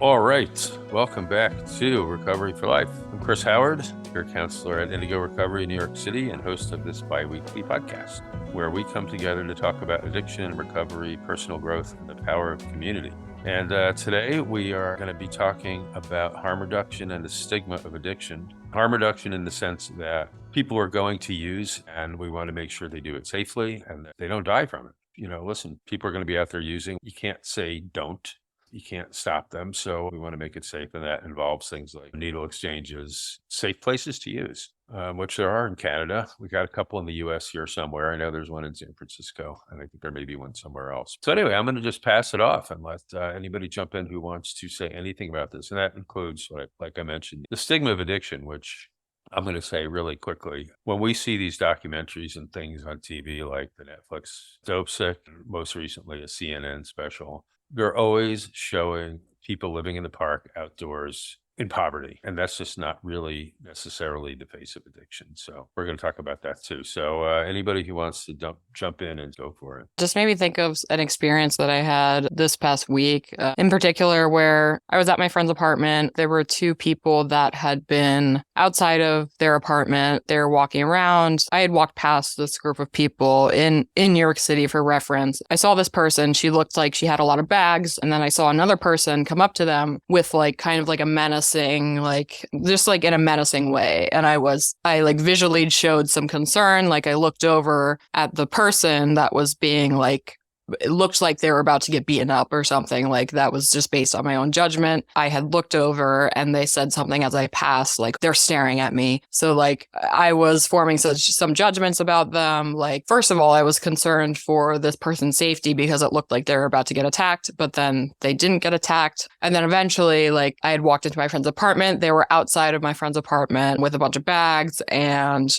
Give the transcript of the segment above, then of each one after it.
All right, welcome back to Recovery for Life. I'm Chris Howard, your counselor at Indigo Recovery in New York City and host of this bi-weekly podcast, where we come together to talk about addiction, recovery, personal growth, and the power of community. And today we are going to be talking about harm reduction and the stigma of addiction. Harm reduction in the sense that people are going to use, and we want to make sure they do it safely and that they don't die from it. Listen, people are going to be out there using. You can't say don't. You can't stop them. So we want to make it safe. And that involves things like needle exchanges, safe places to use, which there are in Canada. We got a couple in the US here somewhere. I know there's one in San Francisco, and I think there may be one somewhere else. So anyway, I'm going to just pass it off and let anybody jump in who wants to say anything about this. And that includes, like I mentioned, the stigma of addiction, which I'm going to say really quickly, when we see these documentaries and things on TV like the Netflix Dope Sick, most recently a CNN special, they're always showing people living in the park outdoors in poverty. And that's just not really necessarily the face of addiction. So we're going to talk about that too. So anybody who wants to jump in and go for it. Just made me think of an experience that I had this past week, in particular, where I was at my friend's apartment. There were two people that had been outside of their apartment. They were walking around. I had walked past this group of people in New York City for reference. I saw this person. She looked like she had a lot of bags. And then I saw another person come up to them with kind of a menacing, just in a menacing way. And I visually showed some concern. I looked over at the person that was being it looked like they were about to get beaten up or something. That was just based on my own judgment. I had looked over and they said something as I passed, they're staring at me. So I was forming some judgments about them. First of all, I was concerned for this person's safety because it looked like they were about to get attacked, but then they didn't get attacked. And then eventually, I had walked into my friend's apartment. They were outside of my friend's apartment with a bunch of bags, and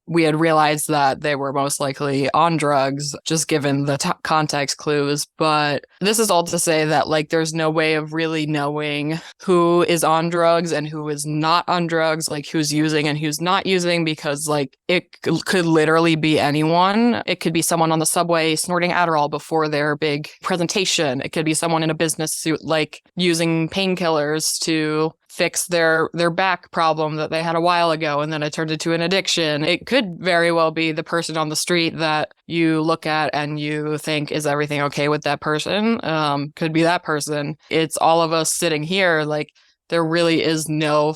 we had realized that they were most likely on drugs, just given the context clues. But this is all to say that, there's no way of really knowing who is on drugs and who is not on drugs, who's using and who's not using, because, it could literally be anyone. It could be someone on the subway snorting Adderall before their big presentation. It could be someone in a business suit, using painkillers to fix their back problem that they had a while ago, and then it turned into an addiction. It could very well be the person on the street that you look at and you think, is everything okay with that person? Could be that person. It's all of us sitting here. There really is no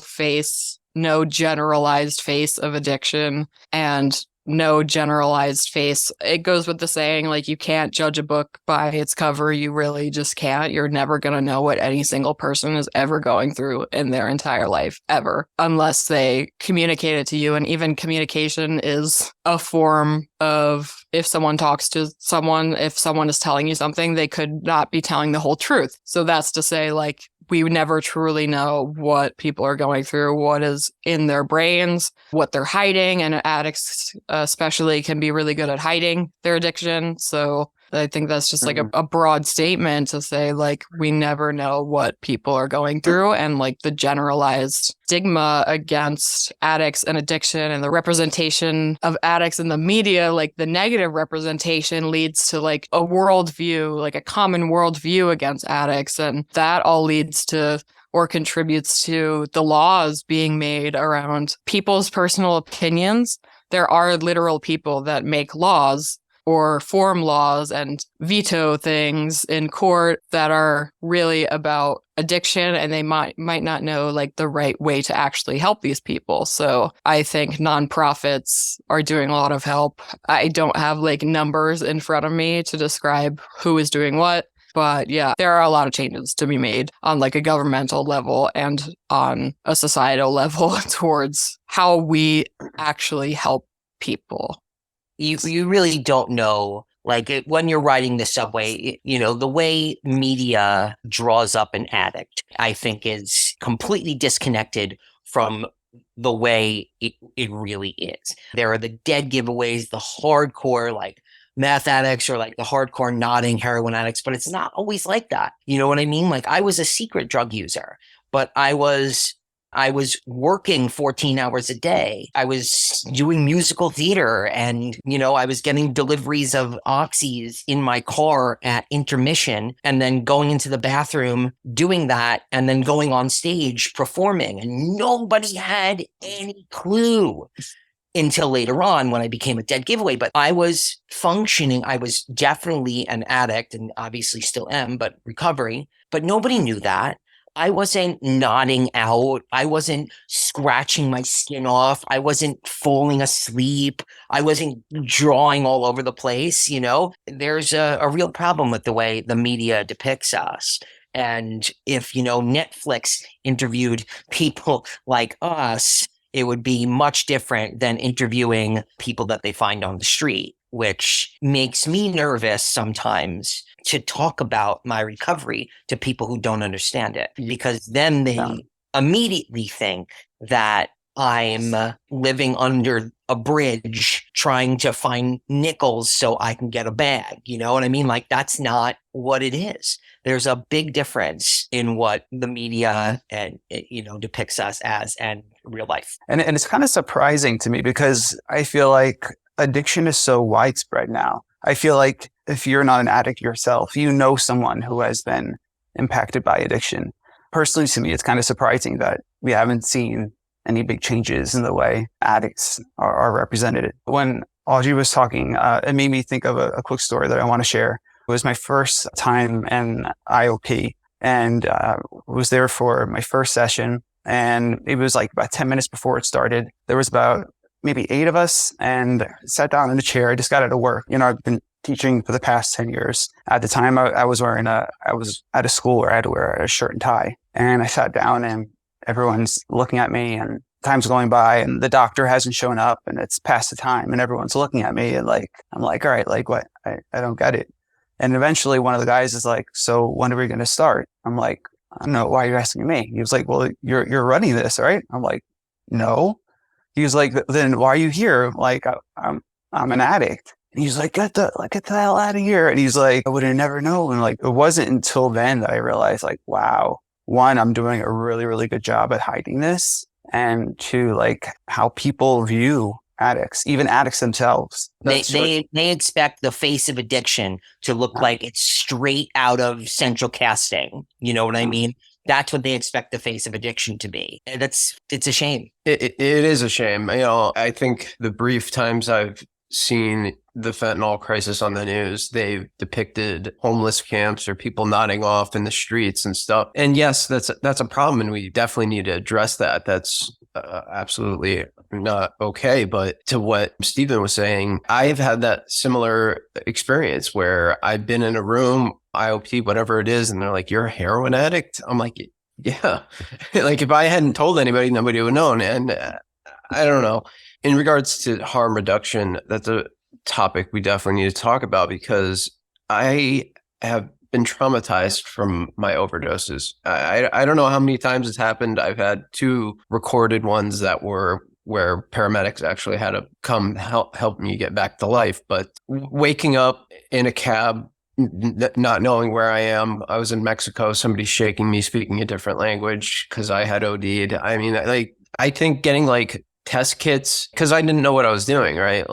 generalized face of addiction, and no generalized face. It goes with the saying, you can't judge a book by its cover. You really just can't. You're never going to know what any single person is ever going through in their entire life, ever, unless they communicate it to you. And even communication is a form of, if someone talks to someone, if someone is telling you something, they could not be telling the whole truth. So that's to say, we never truly know what people are going through, what is in their brains, what they're hiding. And addicts especially can be really good at hiding their addiction. So I think that's just a broad statement to say, we never know what people are going through, and the generalized stigma against addicts and addiction and the representation of addicts in the media, the negative representation leads to a worldview, a common worldview against addicts. And that all leads to or contributes to the laws being made around people's personal opinions. There are literal people that make laws or form laws and veto things in court that are really about addiction, and they might not know the right way to actually help these people. So I think nonprofits are doing a lot of help. I don't have numbers in front of me to describe who is doing what, but yeah, there are a lot of changes to be made on a governmental level and on a societal level towards how we actually help people. You really don't know, when you're riding the subway, the way media draws up an addict, I think, is completely disconnected from the way it really is. There are the dead giveaways, the hardcore, meth addicts, or the hardcore nodding heroin addicts, but it's not always like that. You know what I mean? I was a secret drug user, but I was I was working 14 hours a day. I was doing musical theater and, I was getting deliveries of oxys in my car at intermission and then going into the bathroom, doing that, and then going on stage performing. And nobody had any clue until later on when I became a dead giveaway. But I was functioning. I was definitely an addict and obviously still am, but recovering. But nobody knew that. I wasn't nodding out. I wasn't scratching my skin off. I wasn't falling asleep. I wasn't drawing all over the place. There's a real problem with the way the media depicts us. And if, Netflix interviewed people like us, it would be much different than interviewing people that they find on the street, which makes me nervous sometimes to talk about my recovery to people who don't understand it, because then they immediately think that I'm living under a bridge trying to find nickels so I can get a bag. You know what I mean? Like, that's not what it is. There's a big difference in what the media and depicts us as and real life. And it's kind of surprising to me because I feel like addiction is so widespread now. I feel like if you're not an addict yourself, you know someone who has been impacted by addiction. Personally, to me, it's kind of surprising that we haven't seen any big changes in the way addicts are represented. When Audrey was talking, it made me think of a quick story that I want to share. It was my first time in IOP and was there for my first session. And it was like about 10 minutes before it started. There was about maybe 8 of us and sat down in a chair. I just got out of work. I've been teaching for the past 10 years. At the time I was at a school where I had to wear a shirt and tie. And I sat down and everyone's looking at me and time's going by and the doctor hasn't shown up and it's past the time and everyone's looking at me and I'm like, all right, like what? I don't get it. And eventually one of the guys is like, so when are we going to start? I'm like, I don't know. Why are you asking me? He was like, well, you're running this, right? I'm like, no. He was like, then why are you here? I'm like, I'm an addict. And he's like, get the hell out of here. And he's like, I would have never known. And it wasn't until then that I realized wow, 1, I'm doing a really, really good job at hiding this. And 2, how people view addicts, even addicts themselves. They expect the face of addiction to look like it's straight out of central casting. You know what I mean? That's what they expect the face of addiction to be. And it's a shame. It is a shame. I think the brief times I've seen the fentanyl crisis on the news, they've depicted homeless camps or people nodding off in the streets and stuff. And yes, that's a problem, and we definitely need to address that. That's absolutely not okay. But to what Stephen was saying, I've had that similar experience where I've been in a room, IOP, whatever it is, and they're like, "You're a heroin addict?" I'm like, yeah. Like, if I hadn't told anybody, nobody would have known. And I don't know. In regards to harm reduction, that's a topic we definitely need to talk about because I have been traumatized from my overdoses. I don't know how many times it's happened. I've had 2 recorded ones that were where paramedics actually had to come help me get back to life. But waking up in a cab, not knowing where I am, I was in Mexico, somebody shaking me, speaking a different language because I had OD'd. I mean, I think getting test kits, because I didn't know what I was doing, right?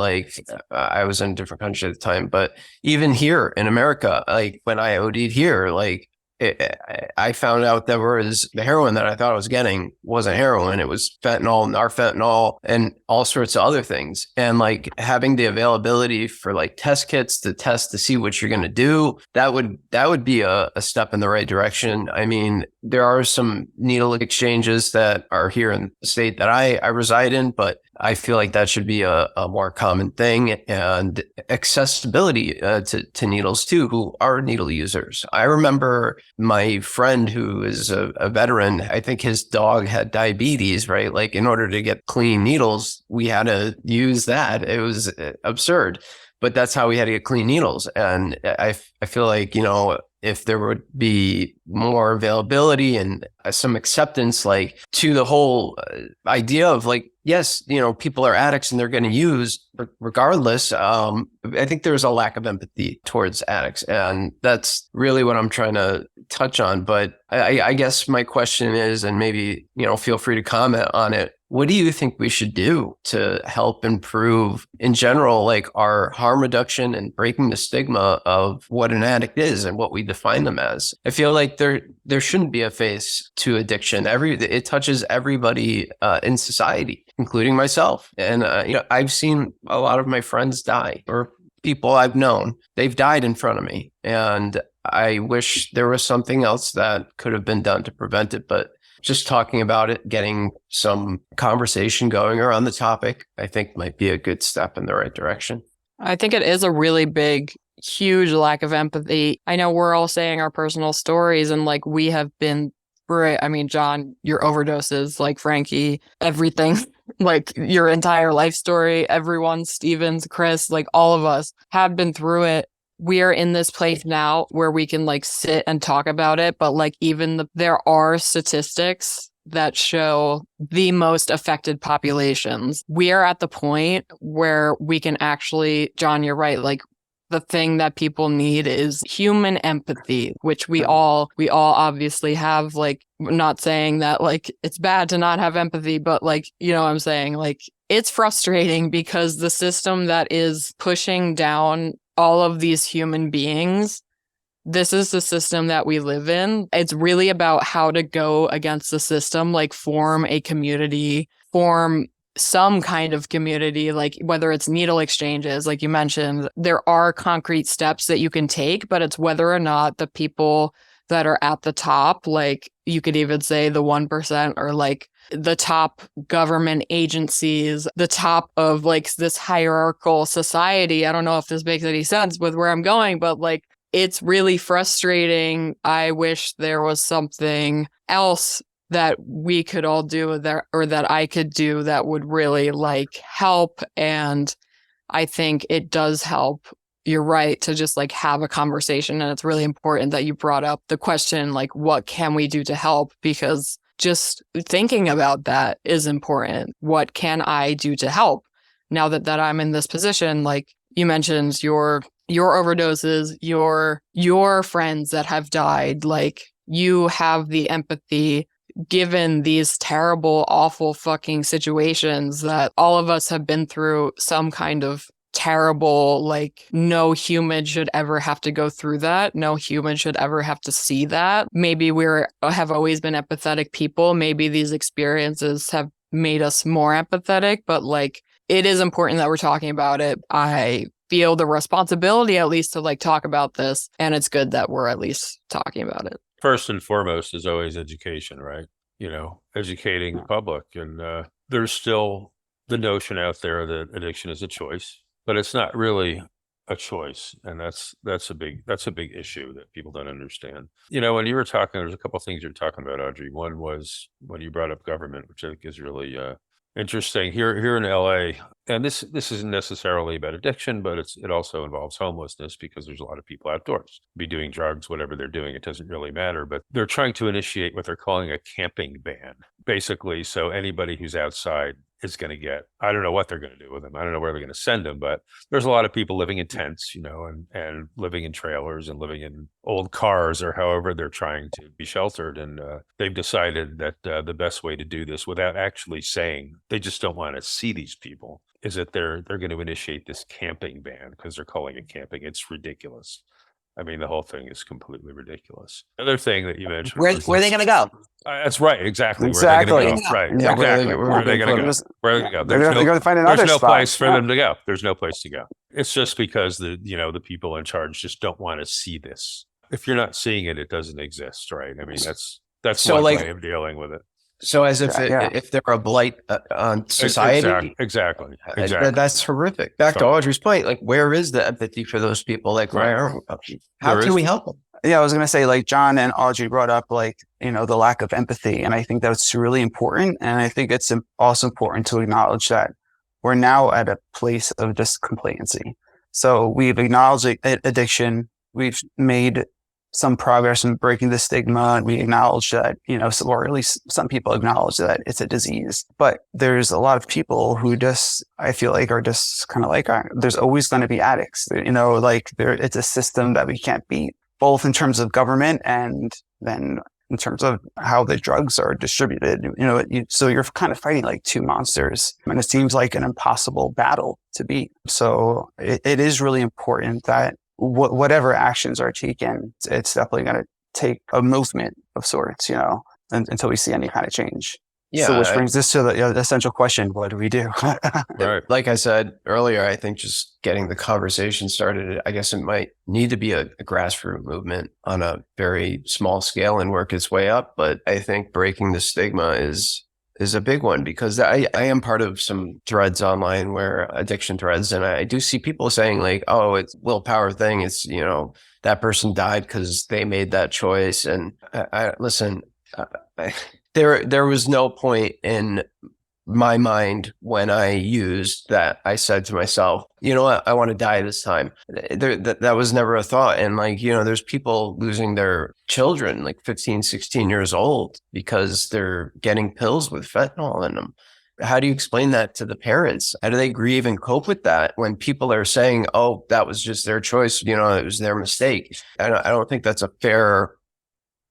I was in a different country at the time, but even here in America, when I OD'd here, I found out there was the heroin that I thought I was getting wasn't heroin. It was fentanyl, narfentanyl, and all sorts of other things. And having the availability for test kits to test to see what you're going to do, that would be a step in the right direction. I mean, there are some needle exchanges that are here in the state that I reside in, but I feel like that should be a more common thing, and accessibility to needles too, who are needle users. I remember my friend who is a veteran, I think his dog had diabetes, right? In order to get clean needles, we had to use that. It was absurd. but that's how we had to get clean needles. And I feel like, if there would be more availability and some acceptance, like to the whole idea of like, yes, people are addicts and they're going to use regardless. I think there's a lack of empathy towards addicts, and that's really what I'm trying to touch on. But I guess my question is, and maybe, feel free to comment on it. What do you think we should do to help improve in general, like our harm reduction and breaking the stigma of what an addict is and what we define them as? I feel like there shouldn't be a face to addiction. It touches everybody in society, including myself. And I've seen a lot of my friends die, or people I've known. They've died in front of me, and I wish there was something else that could have been done to prevent it. But just talking about it, getting some conversation going around the topic, I think might be a good step in the right direction. I think it is a really big, huge lack of empathy. I know we're all saying our personal stories, and like we have been through it. I mean, John, your overdoses, like Frankie, everything, like your entire life story, everyone, Stevens, Chris, like all of us have been through it. We are in this place now where we can like sit and talk about it, but like there are statistics that show the most affected populations. We are at the point where we can actually, John, you're right, like the thing that people need is human empathy, which we all obviously have. Like, not saying that like it's bad to not have empathy, but like, what I'm saying, like it's frustrating because the system that is pushing down all of these human beings, this is the system that we live in. It's really about how to go against the system, like form a community, form some kind of community, like whether it's needle exchanges, like you mentioned, there are concrete steps that you can take, but it's whether or not the people that are at the top, like you could even say the 1%, or like the top government agencies, the top of like this hierarchical society. I don't know if this makes any sense with where I'm going, but like it's really frustrating. I wish there was something else that we could all do there, or that I could do, that would really like help. And I think it does help. You're right to just like have a conversation. And it's really important that you brought up the question, like, what can we do to help? Because just thinking about that is important. What can I do to help now that I'm in this position? Like you mentioned your overdoses, your friends that have died, like you have the empathy given these terrible, awful fucking situations that all of us have been through some kind of terrible, like no human should ever have to go through that. No human should ever have to see that. Maybe have always been empathetic people. Maybe these experiences have made us more empathetic, but like it is important that we're talking about it. I feel the responsibility at least to like talk about this, and it's good that we're at least talking about it. First and foremost is always education, right? Educating the public. And there's still the notion out there that addiction is a choice, but it's not really a choice. And that's a big issue that people don't understand. When you were talking, there's a couple of things you're talking about, Audrey. One was when you brought up government, which I think is really interesting. Here in LA, and this isn't necessarily about addiction, but it also involves homelessness, because there's a lot of people outdoors, be doing drugs, whatever they're doing, it doesn't really matter. But they're trying to initiate what they're calling a camping ban, basically. So anybody who's outside is going to get, I don't know what they're going to do with them. I don't know where they're going to send them, but there's a lot of people living in tents, and living in trailers and living in old cars, or however they're trying to be sheltered. And they've decided that the best way to do this, without actually saying, they just don't want to see these people, is that they're going to initiate this camping ban, because they're calling it camping. It's ridiculous. I mean, the whole thing is completely ridiculous. Another thing that you mentioned. Where are they going to go? That's right. Exactly. Exactly. Where are they going to go? Right. Yeah, Exactly. Where are they going to go? Where are they going to go? They're going to find another There's no spot. place for them to go. There's no place to go. It's just because the people in charge just don't want to see this. If you're not seeing it, it doesn't exist, right? I mean, that's So, one like, way of dealing with it. So as if Yeah. if they're a blight on society. Exactly. That's horrific. Back to Audrey's point, like, where is the empathy for those people? Like, how can we help them? Yeah, I was going to say, like John and Audrey brought up, like, the lack of empathy. And I think that's really important. And I think it's also important to acknowledge that we're now at a place of just complacency. So we've acknowledged addiction. We've made some progress in breaking the stigma. And we acknowledge that, or at least some people acknowledge that it's a disease. But there's a lot of people who I feel like are just kind of like, there's always going to be addicts. It's a system that we can't beat, both in terms of government and then in terms of how the drugs are distributed. So you're kind of fighting like two monsters, and it seems like an impossible battle to beat. So it is really important that whatever actions are taken, it's definitely going to take a movement of sorts, until we see any kind of change. Yeah. So which brings us to the essential question: what do we do? Right. Like I said earlier, I think just getting the conversation started, I guess it might need to be a grassroots movement on a very small scale and work its way up. But I think breaking the stigma is a big one, because I am part of some threads online, where addiction threads, and I do see people saying like, oh, it's willpower thing. It's, that person died because they made that choice. And I listen, there was no point in my mind when I used that. I said to myself, you know what, I want to die this time. That was never a thought. And there's people losing their children, like 15, 16 years old, because they're getting pills with fentanyl in them. How do you explain that to the parents? How do they grieve and cope with that when people are saying, oh, that was just their choice, it was their mistake? I don't think that's a fair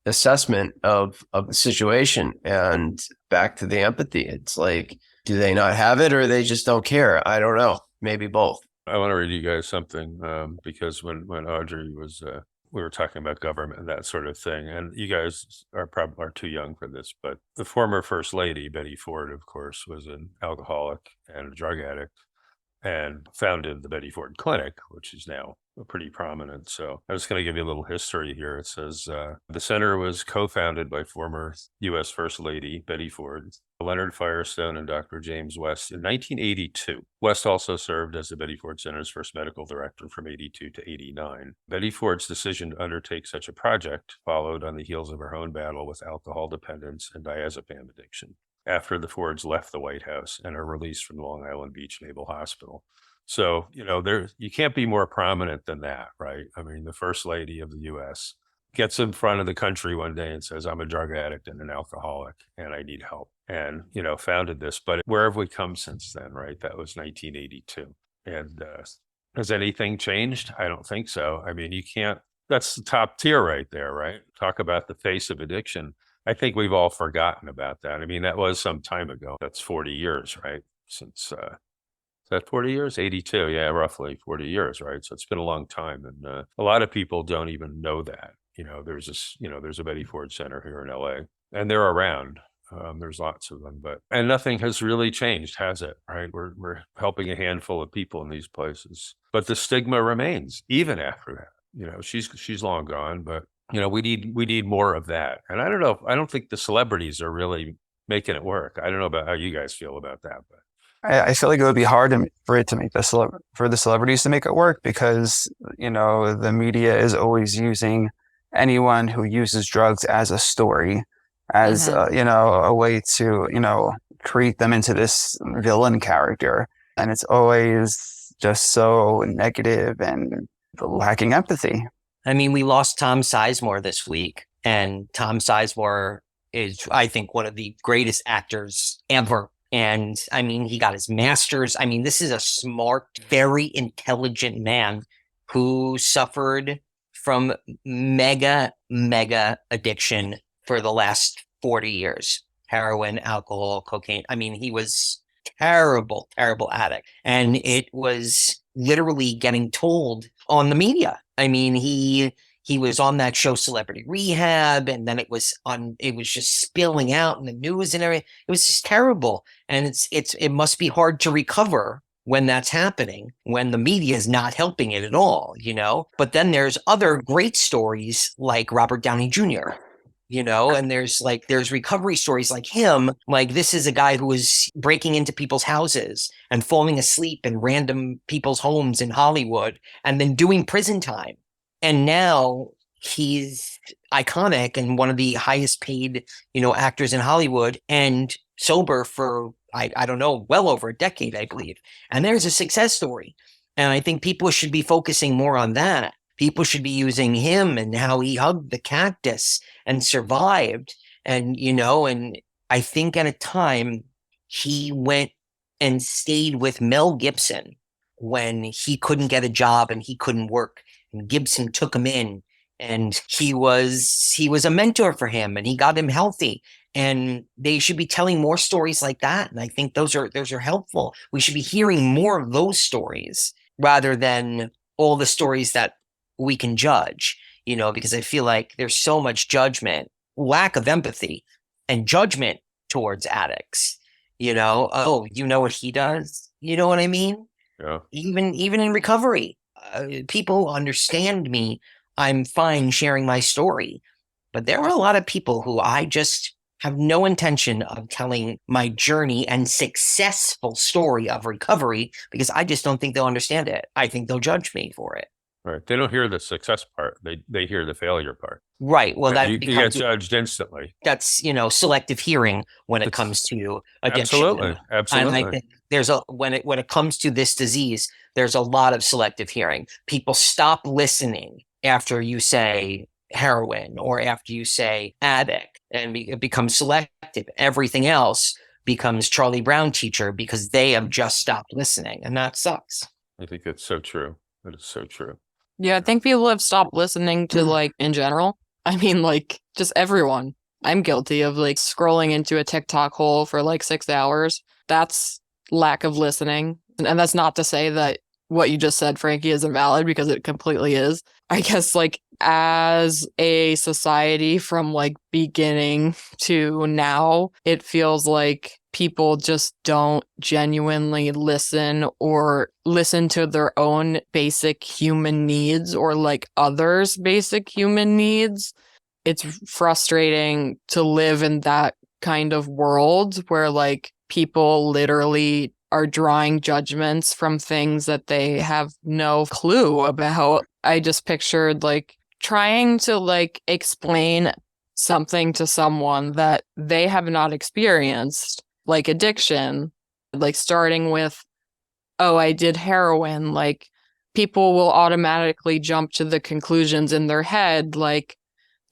assessment of the situation. And back to the empathy, it's like, do they not have it, or they just don't care? I don't know. Maybe both. I want to read you guys something, because when Audrey was, we were talking about government and that sort of thing, and you guys are too young for this, but the former First Lady, Betty Ford, of course, was an alcoholic and a drug addict, and founded the Betty Ford Clinic, which is now pretty prominent. So I was going to give you a little history here. It says the center was co-founded by former U.S. First Lady Betty Ford, Leonard Firestone, and Dr. James West in 1982. West also served as the Betty Ford Center's first medical director from 82 to 89. Betty Ford's decision to undertake such a project followed on the heels of her own battle with alcohol dependence and diazepam addiction, after the Fords left the White House and are released from Long Island Beach Naval Hospital. So, you can't be more prominent than that, right? I mean, the First Lady of the U.S. gets in front of the country one day and says, I'm a drug addict and an alcoholic and I need help, and, founded this. But where have we come since then, right? That was 1982. And has anything changed? I don't think so. I mean, that's the top tier right there, right? Talk about the face of addiction. I think we've all forgotten about that. I mean, that was some time ago. That's 40 years, right? Since, is that 40 years? 82. Yeah, roughly 40 years, right? So it's been a long time. And a lot of people don't even know that. There's a Betty Ford Center here in LA, and they're around. There's lots of them, and nothing has really changed, has it? Right? We're helping a handful of people in these places, but the stigma remains even after that. She's long gone, but we need more of that. And I don't know. I don't think the celebrities are really making it work. I don't know about how you guys feel about that, but I feel like it would be hard for the celebrities to make it work, because the media is always using anyone who uses drugs as a story, as a way to create them into this villain character, and it's always just so negative and lacking empathy. I mean, we lost Tom Sizemore this week, and Tom Sizemore is, I think, one of the greatest actors ever. And I mean, he got his master's. I mean, this is a smart, very intelligent man who suffered from mega addiction for the last 40 years. Heroin, alcohol, cocaine. I mean, he was terrible addict. And it was literally getting told on the media. I mean, he was on that show Celebrity Rehab, and then it was just spilling out in the news and everything. It was just terrible. And it must be hard to recover when that's happening, when the media is not helping it at all, But then there's other great stories like Robert Downey Jr., and there's recovery stories like him. Like, this is a guy who was breaking into people's houses and falling asleep in random people's homes in Hollywood and then doing prison time. And now he's iconic and one of the highest paid, actors in Hollywood, and sober for, I don't know, well over a decade, I believe. And there's a success story. And I think people should be focusing more on that. People should be using him and how he hugged the cactus and survived. And, and I think at a time he went and stayed with Mel Gibson when he couldn't get a job and he couldn't work. And Gibson took him in, and he was a mentor for him, and he got him healthy. And they should be telling more stories like that. And I think those are helpful. We should be hearing more of those stories rather than all the stories that we can judge, because I feel like there's so much judgment, lack of empathy, and judgment towards addicts. Oh, you know what he does? You know what I mean? Yeah. Even in recovery, people understand me. I'm fine sharing my story, but there are a lot of people who I just have no intention of telling my journey and successful story of recovery because I just don't think they'll understand it. I think they'll judge me for it. Right. They don't hear the success part. They hear the failure part. Right. Well, that you get judged instantly. That's, selective hearing when it comes to addiction. Absolutely. Absolutely. And I think there's when it comes to this disease, there's a lot of selective hearing. People stop listening after you say heroin or after you say addict, and it becomes selective. Everything else becomes Charlie Brown teacher because they have just stopped listening, and that sucks. I think that's so true. That is so true. Yeah, I think people have stopped listening to in general. I mean, just everyone. I'm guilty of scrolling into a TikTok hole for 6 hours. That's lack of listening. And that's not to say that what you just said, Frankie, isn't valid, because it completely is. I guess as a society from beginning to now, it feels like people just don't genuinely listen or listen to their own basic human needs or others' basic human needs. It's frustrating to live in that kind of world where people literally are drawing judgments from things that they have no clue about. I just pictured trying to explain something to someone that they have not experienced, like addiction, starting with, oh, I did heroin. People will automatically jump to the conclusions in their head.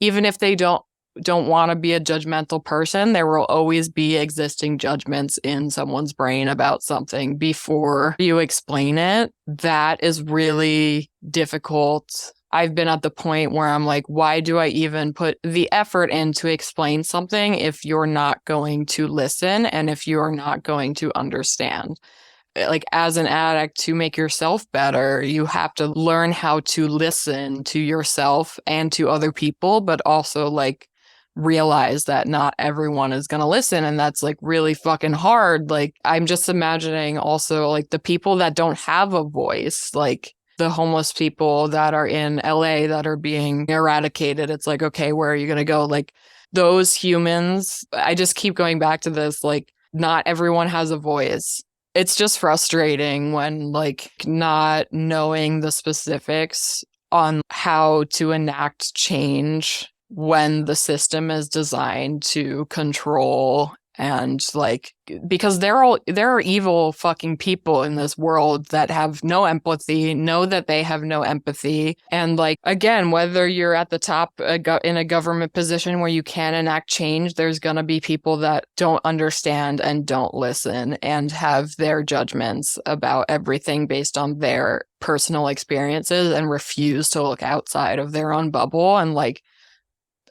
Even if they don't want to be a judgmental person, there will always be existing judgments in someone's brain about something before you explain it. That is really difficult. I've been at the point where I'm why do I even put the effort in to explain something if you're not going to listen and if you're not going to understand? As an addict, to make yourself better, you have to learn how to listen to yourself and to other people, but also realize that not everyone is going to listen. And that's really fucking hard. I'm just imagining also the people that don't have a voice, the homeless people that are in LA that are being eradicated. It's okay, where are you going to go? Those humans, I just keep going back to this, not everyone has a voice. It's just frustrating when not knowing the specifics on how to enact change when the system is designed to control and because there are evil fucking people in this world that have no empathy, know that they have no empathy. And again, whether you're at the top in a government position where you can enact change, there's going to be people that don't understand and don't listen and have their judgments about everything based on their personal experiences and refuse to look outside of their own bubble. And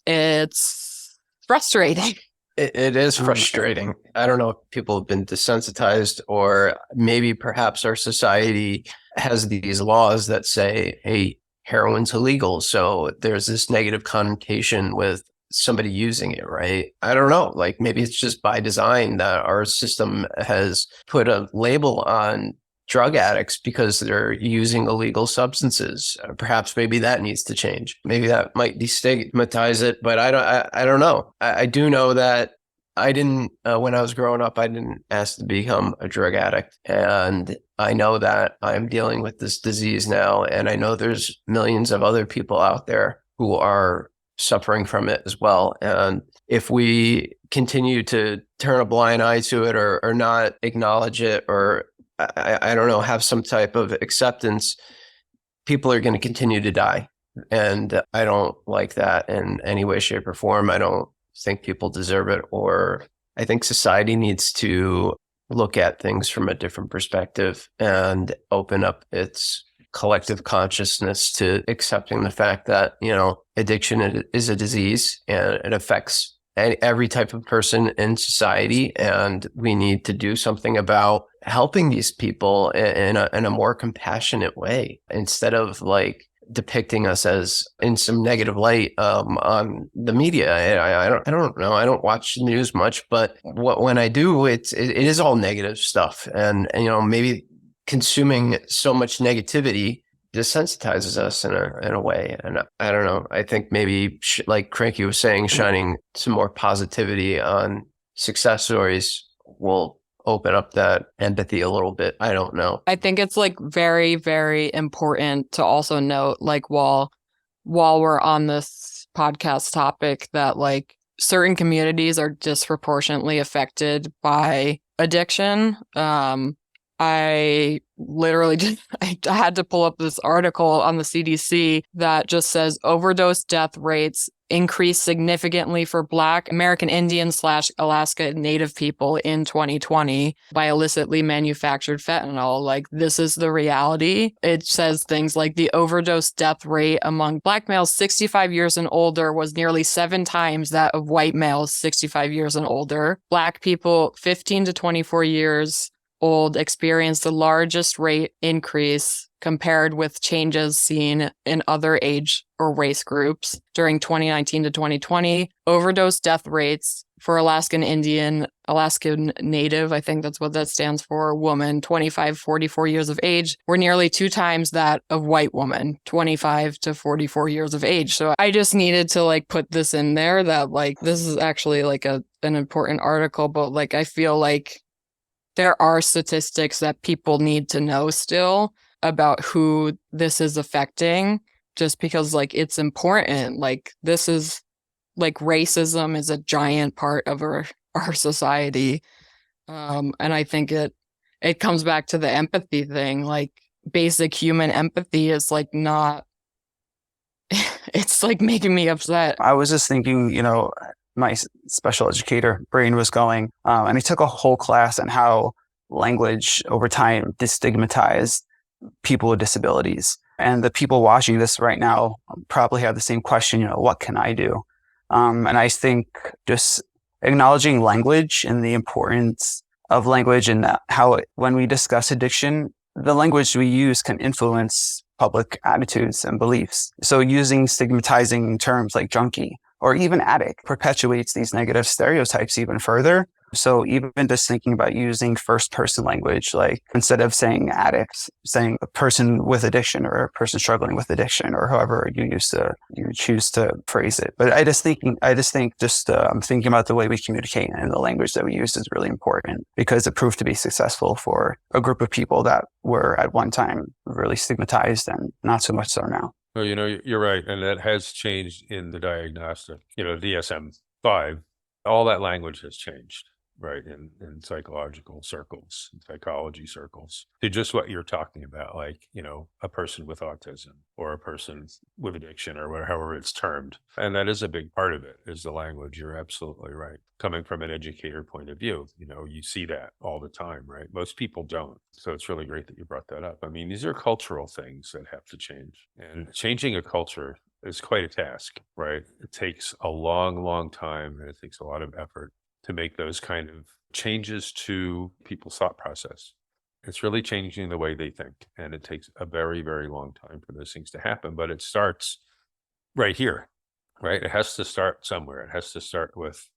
it's frustrating. It is frustrating. I don't know if people have been desensitized, or maybe perhaps our society has these laws that say, hey, heroin's illegal. So there's this negative connotation with somebody using it, right? I don't know. Maybe it's just by design that our system has put a label on drug addicts because they're using illegal substances. Perhaps maybe that needs to change. Maybe that might destigmatize it, but I don't know. I do know that I didn't, when I was growing up, I didn't ask to become a drug addict. And I know that I'm dealing with this disease now. And I know there's millions of other people out there who are suffering from it as well. And if we continue to turn a blind eye to it or not acknowledge it or I don't know, have some type of acceptance, people are going to continue to die. And I don't like that in any way, shape, or form. I don't think people deserve it, or I think society needs to look at things from a different perspective and open up its collective consciousness to accepting the fact that, addiction is a disease and it affects every type of person in society. And we need to do something about helping these people in a more compassionate way, instead of like depicting us as in some negative light on the media. I don't know. I don't watch the news much, but when I do, it is all negative stuff. And maybe consuming so much negativity desensitizes us in a way. And I don't know. I think maybe like Frankie was saying, shining some more positivity on success stories will open up that empathy a little bit. I don't know. I think it's like very, very important to also note, like, while we're on this podcast topic, that like certain communities are disproportionately affected by addiction. I literally I had to pull up this article on the CDC that just says overdose death rates increased significantly for Black, American Indian / Alaska Native people in 2020 by illicitly manufactured fentanyl. Like, this is the reality. It says things like the overdose death rate among Black males 65 years and older was nearly 7 times that of white males 65 years and older. Black people 15 to 24 years old experienced the largest rate increase compared with changes seen in other age or race groups during 2019 to 2020. Overdose death rates for Alaskan Indian, Alaskan Native, I think that's what that stands for, woman, 25, 44 years of age, were nearly 2 times that of white woman, 25 to 44 years of age. So I just needed to like put this in there that like, this is actually like an important article, but like, I feel like there are statistics that people need to know still about who this is affecting, just because like it's important. Like, this is like racism is a giant part of our society. And I think it comes back to the empathy thing. Like, basic human empathy is like not, it's like making me upset. I was just thinking, my special educator brain was going, and he took a whole class on how language over time destigmatized people with disabilities. And the people watching this right now probably have the same question, what can I do? And I think just acknowledging language and the importance of language, and how when we discuss addiction, the language we use can influence public attitudes and beliefs. So using stigmatizing terms like junkie or even addict perpetuates these negative stereotypes even further. So even just thinking about using first person language, like instead of saying addict, saying a person with addiction or a person struggling with addiction, or however you choose to phrase it. But I'm thinking about the way we communicate and the language that we use is really important, because it proved to be successful for a group of people that were at one time really stigmatized and not so much so now. Well, you're right. And that has changed in the diagnostic, DSM-5, all that language has changed, right? In psychological circles, in psychology circles, to just what you're talking about, like, a person with autism or a person with addiction or however it's termed. And that is a big part of it, is the language. You're absolutely right. Coming from an educator point of view, you see that all the time, right? Most people don't. So it's really great that you brought that up. I mean, these are cultural things that have to change. And changing a culture is quite a task, right? It takes a long, long time, and it takes a lot of effort to make those kind of changes to people's thought process. It's really changing the way they think. And it takes a very, very long time for those things to happen. But it starts right here, right? It has to start somewhere. It has to start with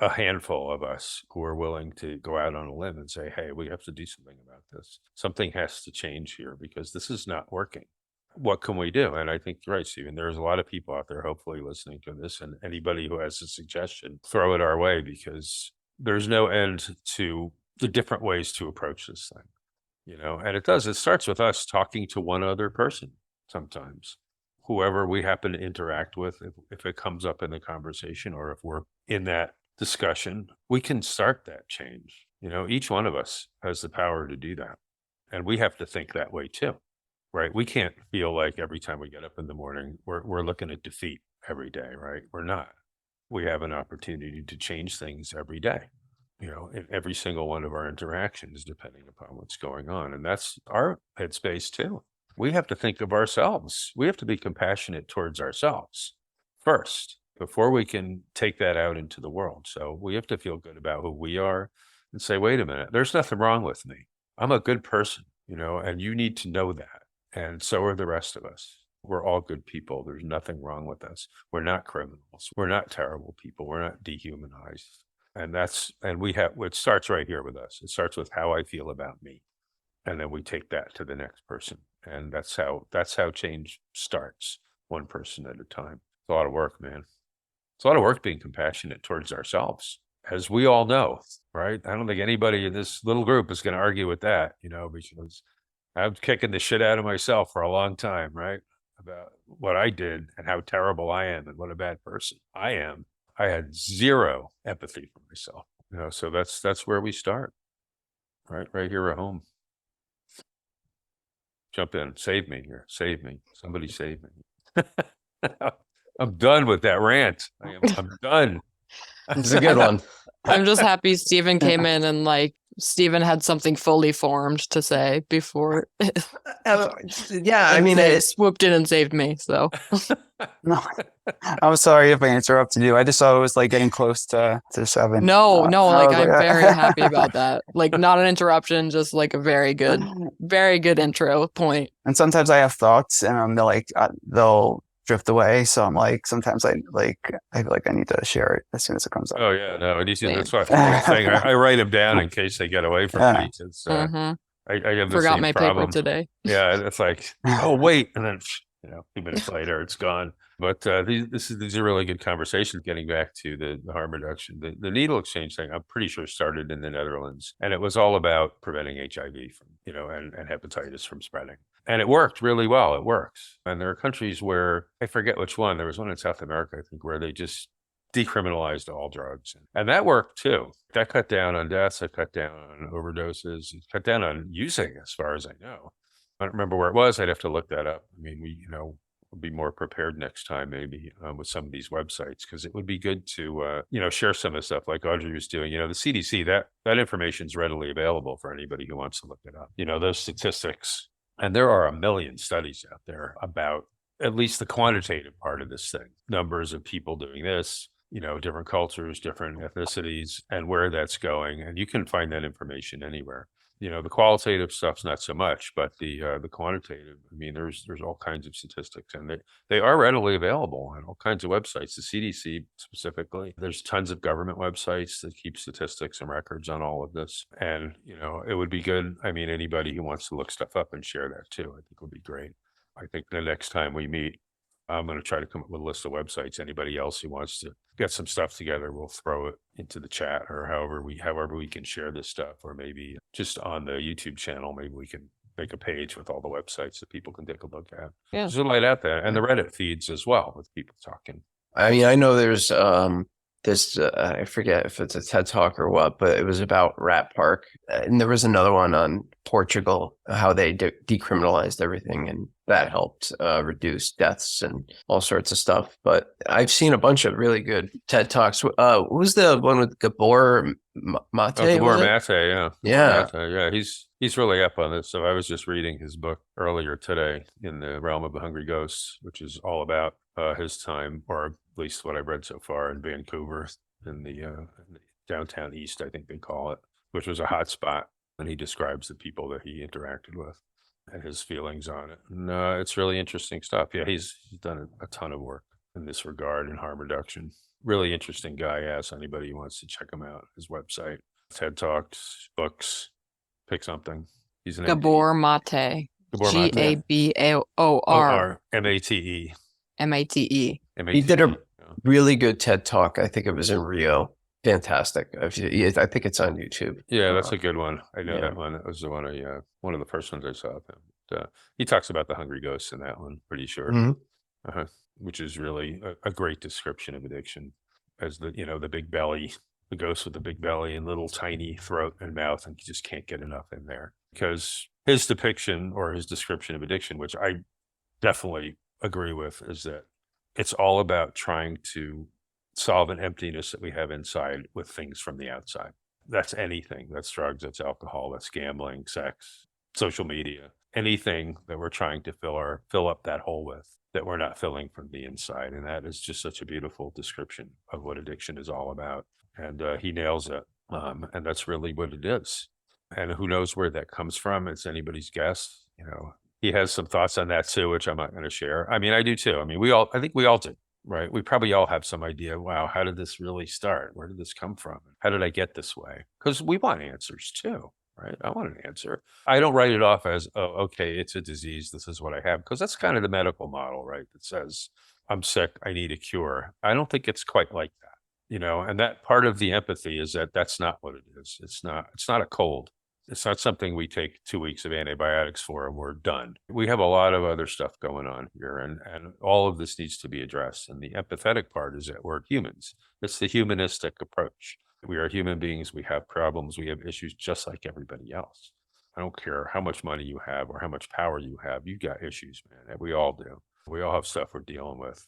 a handful of us who are willing to go out on a limb and say, hey, we have to do something about this. Something has to change here because this is not working. What can we do? And I think you're right, Stephen. There's a lot of people out there hopefully listening to this, and anybody who has a suggestion, throw it our way, because there's no end to the different ways to approach this thing, and it starts with us talking to one other person sometimes, whoever we happen to interact with. If it comes up in the conversation, or if we're in that discussion, we can start that change. Each one of us has the power to do that. And we have to think that way too, right? We can't feel like every time we get up in the morning, we're looking at defeat every day, right? We're not. We have an opportunity to change things every day, in every single one of our interactions, depending upon what's going on. And that's our headspace too. We have to think of ourselves. We have to be compassionate towards ourselves first before we can take that out into the world. So we have to feel good about who we are and say, wait a minute, there's nothing wrong with me. I'm a good person, and you need to know that. And so are the rest of us. We're all good people. There's nothing wrong with us. We're not criminals. We're not terrible people. We're not dehumanized. And it starts right here with us. It starts with how I feel about me. And then we take that to the next person. And that's how change starts, one person at a time. It's a lot of work, man. It's a lot of work being compassionate towards ourselves, as we all know, right? I don't think anybody in this little group is going to argue with that, because I'm kicking the shit out of myself for a long time, right? About what I did and how terrible I am and what a bad person I am. I had zero empathy for myself, so that's where we start, right here at home. Jump in, save me here, save me. Somebody save me. I'm done with that rant. I'm done. It's a good one. I'm just happy Stephen came in and Stephen had something fully formed to say before. Yeah, I mean, it swooped in and saved me. So No, I'm sorry if I interrupted you. I just saw it was getting close to 7. no, I I'm was very happy about that. Not an interruption, just a very good intro point. And sometimes I have thoughts, and they'll drift away. So I'm sometimes I feel like I need to share it as soon as it comes up. Oh yeah, no, that's why I'm saying I wrate them down in case they get away from me. It's, I have the Forgot same my problem paper today. Yeah, it's oh wait, and then 2 minutes later it's gone. But these are really good conversations. Getting back to the harm reduction, the needle exchange thing, I'm pretty sure started in the Netherlands, and it was all about preventing HIV from and hepatitis from spreading. And it worked really well. It works. And there are countries where, I forget which one, there was one in South America, I think, where they just decriminalized all drugs. And that worked too. That cut down on deaths, it cut down on overdoses, it cut down on using, as far as I know. I don't remember where it was. I'd have to look that up. I mean, we'll be more prepared next time, maybe, with some of these websites, because it would be good to, share some of the stuff like Audrey was doing. The CDC, that information is readily available for anybody who wants to look it up. Those statistics. And there are a million studies out there about at least the quantitative part of this thing. Numbers of people doing this, different cultures, different ethnicities, and where that's going. And you can find that information anywhere. The qualitative stuff's not so much, but the quantitative, I mean, there's all kinds of statistics, and they are readily available on all kinds of websites. The CDC specifically, there's tons of government websites that keep statistics and records on all of this. And, it would be good. I mean, anybody who wants to look stuff up and share that too, I think would be great. I think the next time we meet, I'm going to try to come up with a list of websites. Anybody else who wants to get some stuff together, we'll throw it into the chat, or however we can share this stuff, or maybe just on the YouTube channel, maybe we can make a page with all the websites that people can take a look at. Yeah. There's a light out there, and the Reddit feeds as well with people talking. I mean, I know there's this, I forget if it's a TED Talk or what, but it was about Rat Park. And there was another one on Portugal, how they decriminalized everything, and that helped reduce deaths and all sorts of stuff. But I've seen a bunch of really good TED Talks. What was the one with Gabor Mate? Gabor Mate, yeah. Yeah. Mate, yeah, he's really up on this. So I was just reading his book earlier today, In the Realm of the Hungry Ghosts, which is all about his time, or at least what I've read so far, in Vancouver, in the downtown east, I think they call it, which was a hot spot. And he describes the people that he interacted with and his feelings on it. And it's really interesting stuff. Yeah, he's done a ton of work in this regard in harm reduction. Really interesting guy. Ask anybody who wants to check him out. His website, TED Talks, books, pick something. He's an Gabor Mate. Gabor Mate. Mate. He did a really good TED Talk. I think it was in Rio. Fantastic. I think it's on YouTube. Yeah, that's a good one. I know that one. That was the one one of the first ones I saw of him. He talks about the hungry ghosts in that one, pretty sure. Mm-hmm. Which is really a great description of addiction, as the big belly, the ghost with the big belly and little tiny throat and mouth, and you just can't get enough in there. because his depiction or his description of addiction, which I definitely agree with, is that it's all about trying to solve an emptiness that we have inside with things from the outside. That's anything. That's drugs, that's alcohol, that's gambling, sex, social media, anything that we're trying to fill up that hole with that we're not filling from the inside. And that is just such a beautiful description of what addiction is all about. And he nails it. And that's really what it is. And who knows where that comes from? It's anybody's guess. He has some thoughts on that too, which I'm not going to share. I mean, I do too. I mean, I think we all do, right? We probably all have some idea. Wow, how did this really start? Where did this come from? How did I get this way? Because we want answers too, right? I want an answer. I don't write it off as, oh, okay, it's a disease. This is what I have. Because that's kind of the medical model, right? That says, I'm sick. I need a cure. I don't think it's quite like that, and that part of the empathy is that that's not what it is. It's not a cold. It's not something we take 2 weeks of antibiotics for and we're done. We have a lot of other stuff going on here, and all of this needs to be addressed. And the empathetic part is that we're humans. It's the humanistic approach. We are human beings. We have problems. We have issues just like everybody else. I don't care how much money you have or how much power you have. You got issues, man. And we all do. We all have stuff we're dealing with.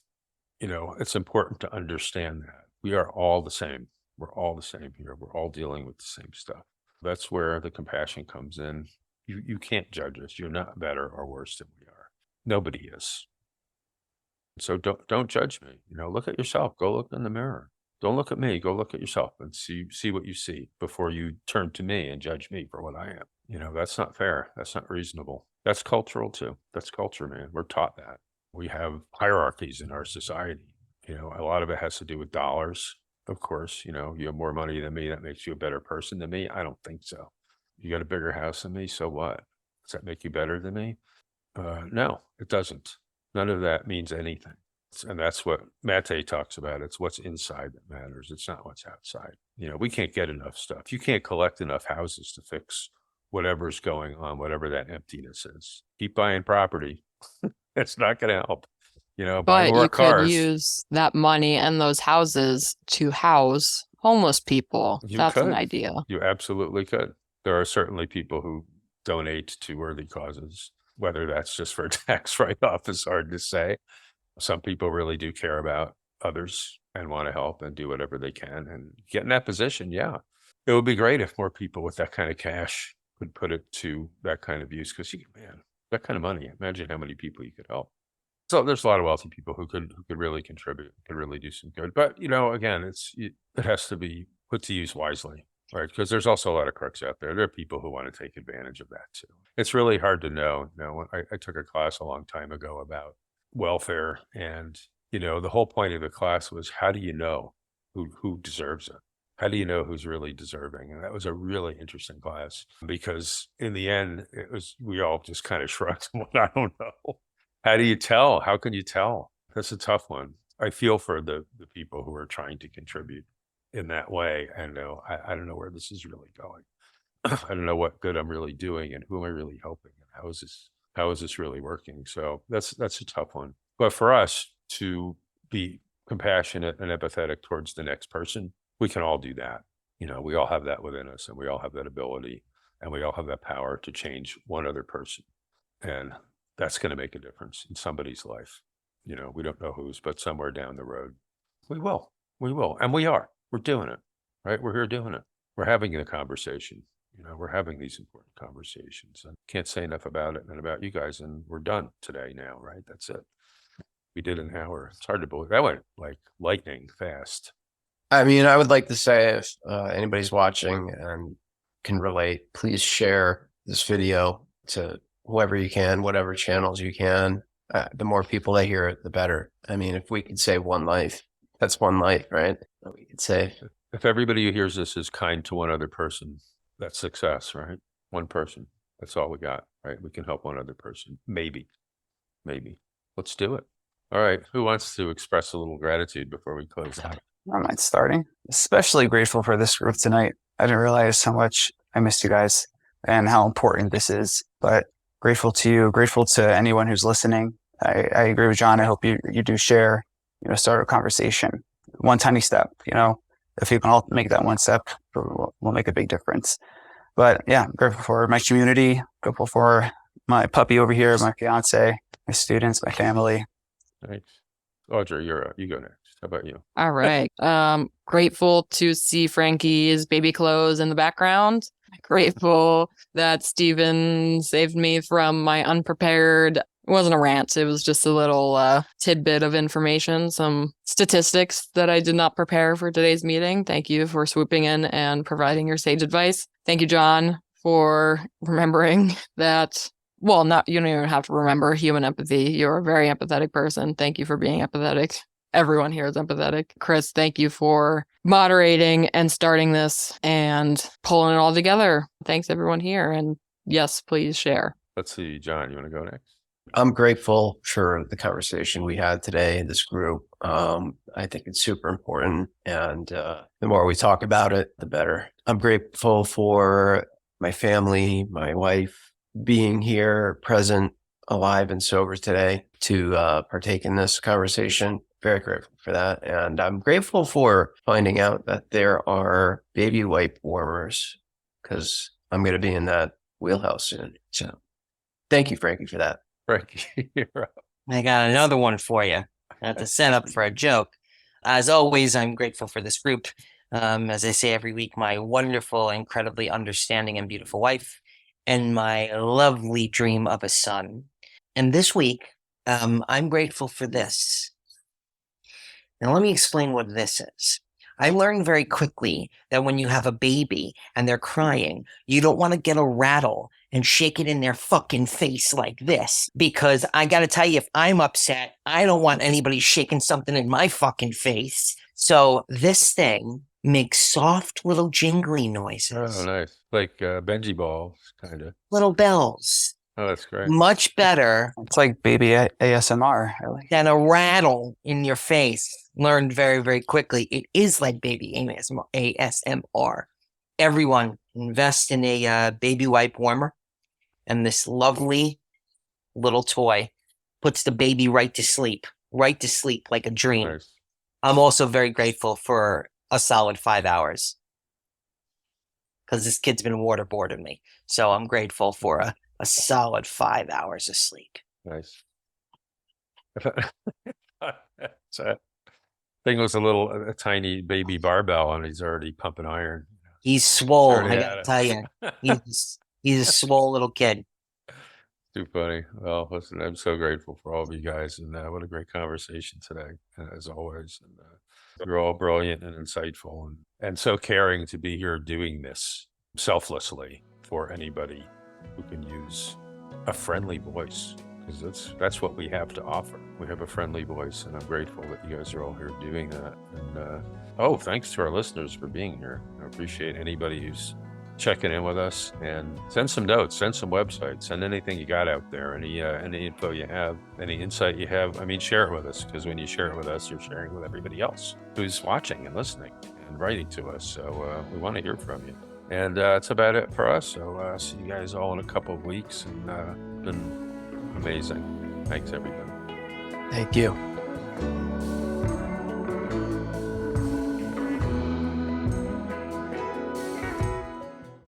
It's important to understand that. We are all the same. We're all the same here. We're all dealing with the same stuff. That's where the compassion comes in. You can't judge us. You're not better or worse than we are. Nobody is. So don't judge me. Look at yourself. Go look in the mirror. Don't look at me. Go look at yourself and see what you see before you turn to me and judge me for what I am. That's not fair. That's not reasonable. That's cultural too. That's culture, man. We're taught that. We have hierarchies in our society. A lot of it has to do with dollars. Of course, you have more money than me. That makes you a better person than me. I don't think so. You got a bigger house than me. So what? Does that make you better than me? No, it doesn't. None of that means anything. And that's what Mate talks about. It's what's inside that matters. It's not what's outside. We can't get enough stuff. You can't collect enough houses to fix whatever's going on, whatever that emptiness is. Keep buying property. It's not going to help. But more you cars. could use that money and those houses to house homeless people. That's an idea. You absolutely could. There are certainly people who donate to worthy causes. Whether that's just for a tax write-off is hard to say. Some people really do care about others and want to help and do whatever they can and get in that position. Yeah. It would be great if more people with that kind of cash could put it to that kind of use, because that kind of money, imagine how many people you could help. So there's a lot of wealthy people who could really contribute, could really do some good. But, again, it has to be put to use wisely, right? Because there's also a lot of crooks out there. There are people who want to take advantage of that too. It's really hard to know. I took a class a long time ago about welfare, and, the whole point of the class was, how do you know who deserves it? How do you know who's really deserving? And that was a really interesting class, because in the end, we all just kind of shrugged. Well, I don't know. How do you tell? How can you tell? That's a tough one. I feel for the people who are trying to contribute in that way. I don't know where this is really going. I don't know what good I'm really doing and who am I really helping and how is this really working? So that's a tough one. But for us to be compassionate and empathetic towards the next person, we can all do that. We all have that within us, and we all have that ability, and we all have that power to change one other person. And that's going to make a difference in somebody's life. We don't know whose, but somewhere down the road, we will. And we are. We're doing it, right? We're here doing it. We're having the conversation. We're having these important conversations. I can't say enough about it and about you guys. And we're done today now, right? That's it. We did an hour. It's hard to believe. That went like lightning fast. I mean, I would like to say, if anybody's watching and can relate, please share this video to whoever you can, whatever channels you can. The more people that hear it, the better. I mean, if we could save one life, that's one life, right? That we could save. If everybody who hears this is kind to one other person, that's success, right? One person. That's all we got, right? We can help one other person. Maybe. Let's do it. All right. Who wants to express a little gratitude before we close out? I don't mind starting. Especially grateful for this group tonight. I didn't realize how much I missed you guys and how important this is, but grateful to you, grateful to anyone who's listening. I agree with John. I hope you do share, start a conversation. One tiny step, if you can all make that one step, will make a big difference. But yeah, I'm grateful for my community, grateful for my puppy over here, my fiance, my students, my family. Thanks. Audrey, you go next. How about you? All right. Grateful to see Frankie's baby clothes in the background. Grateful that Steven saved me from my unprepared. It wasn't a rant. It was just a little tidbit of information, some statistics that I did not prepare for today's meeting. Thank you for swooping in and providing your sage advice. Thank you, John, for remembering that. Well, you don't even have to remember human empathy. You're a very empathetic person. Thank you for being empathetic. Everyone here is empathetic. Chris, thank you for moderating and starting this and pulling it all together. Thanks, everyone here. And yes, please share. Let's see, John, you want to go next? I'm grateful for the conversation we had today in this group. I think it's super important. And the more we talk about it, the better. I'm grateful for my family, my wife, being here, present, alive, and sober today to partake in this conversation. Very grateful for that. And I'm grateful for finding out that there are baby wipe warmers, because I'm going to be in that wheelhouse soon. So thank you, Frankie, for that. Frankie, you're up. I got another one for you. Not to set up for a joke. As always, I'm grateful for this group. As I say every week, my wonderful, incredibly understanding and beautiful wife, and my lovely dream of a son. And this week, I'm grateful for this. Now, let me explain what this is. I learned very quickly that when you have a baby and they're crying, you don't want to get a rattle and shake it in their fucking face like this. Because I got to tell you, if I'm upset, I don't want anybody shaking something in my fucking face. So this thing makes soft little jingly noises. Oh, nice. Like Benji balls, kind of. Little bells. Oh, that's great. Much better It's like baby ASMR. I like. than a rattle in your face. Learned very, very quickly. It is like baby ASMR. Everyone invest in a baby wipe warmer. And this lovely little toy puts the baby right to sleep like a dream. Nice. I'm also very grateful for a solid 5 hours because this kid's been waterboarding me. So I'm grateful for a solid 5 hours of sleep. Nice. So, thing was a tiny baby barbell, and he's already pumping iron. He's swole, Already I had gotta it. tell you. He's a swole little kid. Too funny. Well, listen, I'm so grateful for all of you guys, and what a great conversation today, as always. And you're all brilliant and insightful, and so caring to be here doing this selflessly for anybody who can use a friendly voice, because that's what we have to offer. We have a friendly voice, and I'm grateful that you guys are all here doing that. And thanks to our listeners for being here. I appreciate anybody who's checking in with us, and send some notes, send some websites, send anything you got out there, any info you have, any insight you have. I mean, share it with us, because when you share it with us, you're sharing with everybody else who's watching and listening and writing to us. So we want to hear from you. And that's about it for us. So see you guys all in a couple of weeks, and it's been amazing. Thanks, everybody. Thank you.